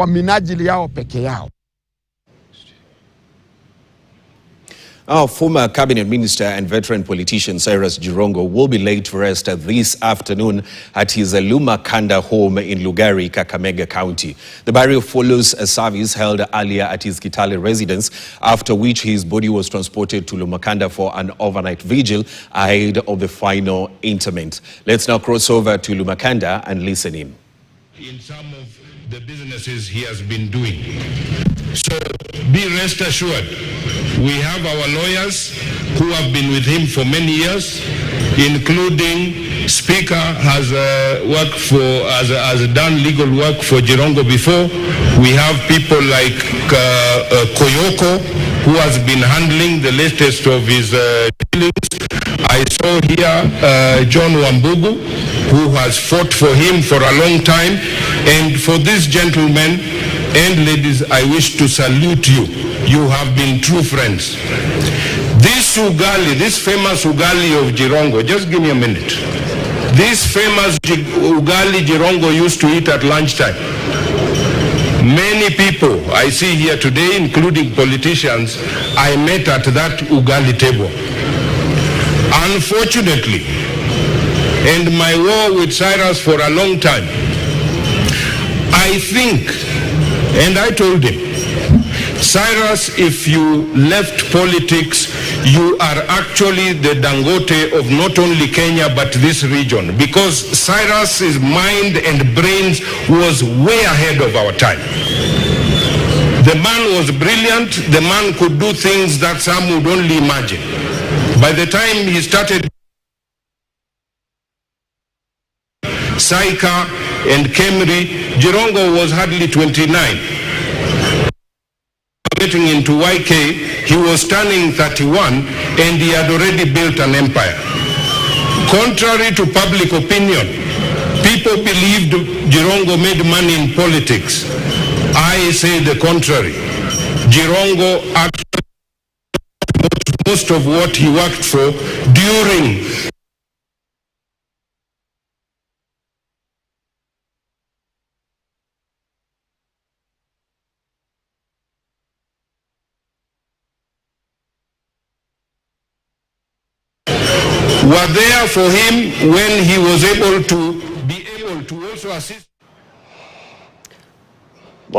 kwa minajili yao peke yao. Our former cabinet minister and veteran politician Cyrus Jirongo will be laid to rest this afternoon at his Lumakanda home in Lugari, Kakamega County. The burial follows a service held earlier at his Kitale residence, after which his body was transported to Lumakanda for an overnight vigil ahead of the final interment. Let's now cross over to Lumakanda and listen in. In some of the businesses he has been doing. So be rest assured, we have our lawyers who have been with him for many years, including Speaker has worked for, has done legal work for Jirongo before. We have people like Koyoko, who has been handling the latest of his dealings. I saw here John Wambugu, who has fought for him for a long time. And for this gentleman and ladies, I wish to salute you. You have been true friends. This ugali, this famous ugali of Jirongo, just give me a minute. This famous ugali Jirongo used to eat at lunchtime. Many people I see here today, including politicians, I met at that ugali table. Unfortunately, and my war with Cyrus for a long time, I think, and I told him, Cyrus, if you left politics, you are actually the Dangote of not only Kenya but this region, because Cyrus's mind and brains was way ahead of our time. The man was brilliant. The man could do things that some would only imagine. By the time he started Saika and Kemri, Jirongo was hardly 29. Getting into YK, he was turning 31 and he had already built an empire. Contrary to public opinion, people believed Jirongo made money in politics. I say the contrary. Jirongo actually most of what he worked for during were there for him when he was able to also assist.